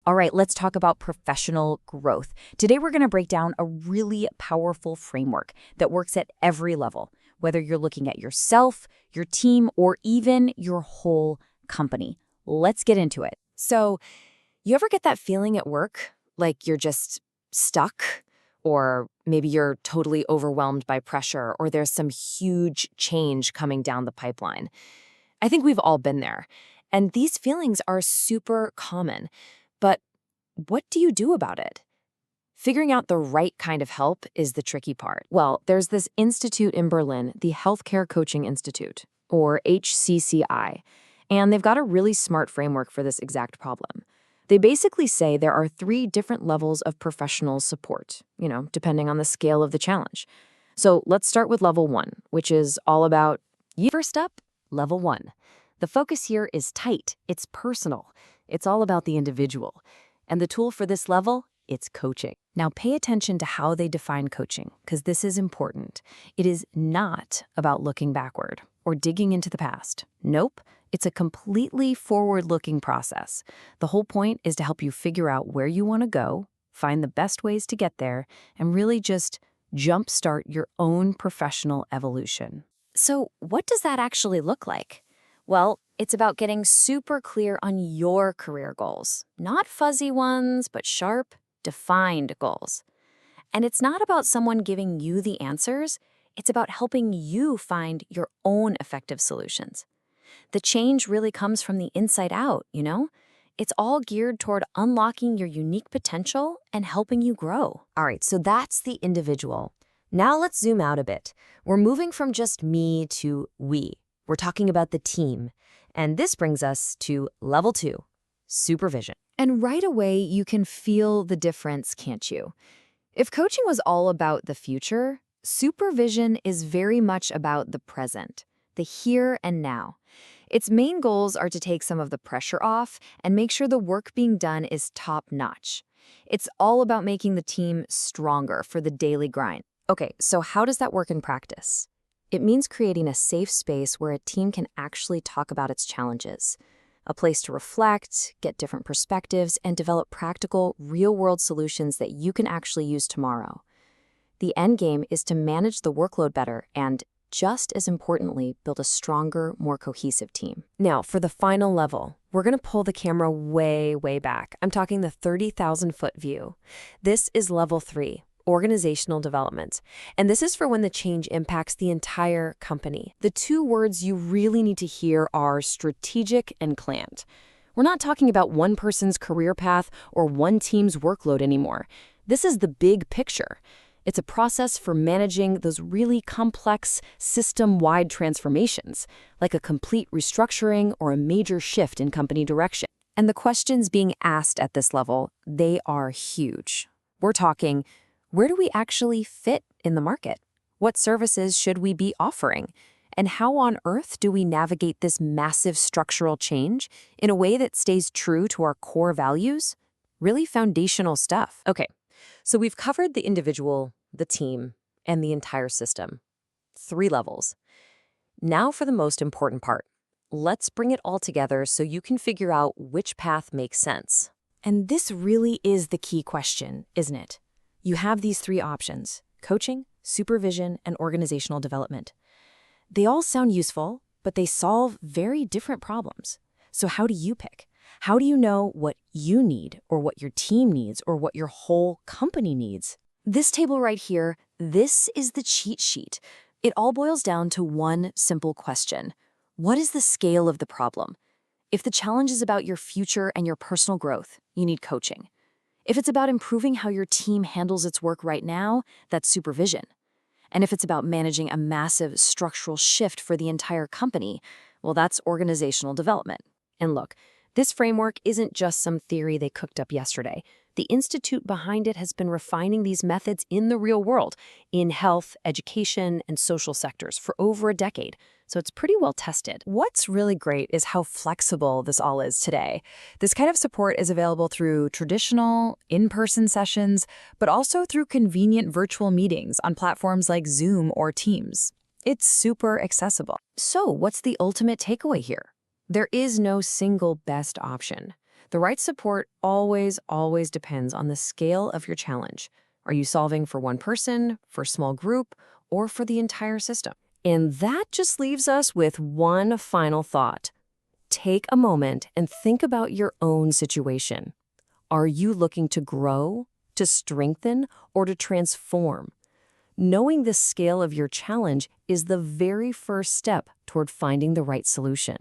All right, let's talk about professional growth. Today, we're going to break down a really powerful framework that works at every level, whether you're looking at yourself, your team, or even your whole company. Let's get into it. So, you ever get that feeling at work, like you're just stuck? Or maybe you're totally overwhelmed by pressure, or there's some huge change coming down the pipeline. I think we've all been there. And these feelings are super common. But what do you do about it? Figuring out the right kind of help is the tricky part. Well, there's this institute in Berlin, the Healthcare Coaching Institute, or HCCI, and they've got a really smart framework for this exact problem. They basically say there are 3 different levels of professional support, depending on the scale of the challenge. So let's start with level 1, which is all about you. First up, level 1. The focus here is tight, it's personal, it's all about the individual. And the tool for this level, it's coaching. Now pay attention to how they define coaching, because this is important. It is not about looking backward or digging into the past. Nope, it's a completely forward-looking process. The whole point is to help you figure out where you want to go, find the best ways to get there, and really just jumpstart your own professional evolution. So what does that actually look like? Well, it's about getting super clear on your career goals. Not fuzzy ones, but sharp, defined goals. And it's not about someone giving you the answers. It's about helping you find your own effective solutions. The change really comes from the inside out, It's all geared toward unlocking your unique potential and helping you grow. All right, so that's the individual. Now let's zoom out a bit. We're moving from just me to we. We're talking about the team. And this brings us to level 2, supervision. And right away, you can feel the difference, can't you? If coaching was all about the future, supervision is very much about the present, the here and now. Its main goals are to take some of the pressure off and make sure the work being done is top-notch. It's all about making the team stronger for the daily grind. Okay, so how does that work in practice? It means creating a safe space where a team can actually talk about its challenges, a place to reflect, get different perspectives, and develop practical, real-world solutions that you can actually use tomorrow. The end game is to manage the workload better and, just as importantly, build a stronger, more cohesive team. Now, for the final level, we're going to pull the camera way, way back. I'm talking the 30,000-foot view. This is level 3. Organizational development. And this is for when the change impacts the entire company. The 2 words you really need to hear are strategic and planned. We're not talking about one person's career path or one team's workload anymore. This is the big picture. It's a process for managing those really complex system-wide transformations, like a complete restructuring or a major shift in company direction. And the questions being asked at this level, they are huge. We're talking, where do we actually fit in the market? What services should we be offering? And how on earth do we navigate this massive structural change in a way that stays true to our core values? Really foundational stuff. Okay, so we've covered the individual, the team, and the entire system. 3 levels. Now for the most important part. Let's bring it all together so you can figure out which path makes sense. And this really is the key question, isn't it? You have these 3 options: coaching, supervision, and organizational development. They all sound useful, but they solve very different problems. So how do you pick? How do you know what you need, or what your team needs, or what your whole company needs? This table right here, this is the cheat sheet. It all boils down to one simple question. What is the scale of the problem? If the challenge is about your future and your personal growth, you need coaching. If it's about improving how your team handles its work right now, that's supervision. And if it's about managing a massive structural shift for the entire company, well, that's organizational development. And look, this framework isn't just some theory they cooked up yesterday. The institute behind it has been refining these methods in the real world, in health, education, and social sectors for over a decade. So it's pretty well tested. What's really great is how flexible this all is today. This kind of support is available through traditional, in-person sessions, but also through convenient virtual meetings on platforms like Zoom or Teams. It's super accessible. So what's the ultimate takeaway here? There is no single best option. The right support always depends on the scale of your challenge. Are you solving for one person, for a small group, or for the entire system? And that just leaves us with one final thought. Take a moment and think about your own situation. Are you looking to grow, to strengthen, or to transform? Knowing the scale of your challenge is the very first step toward finding the right solution.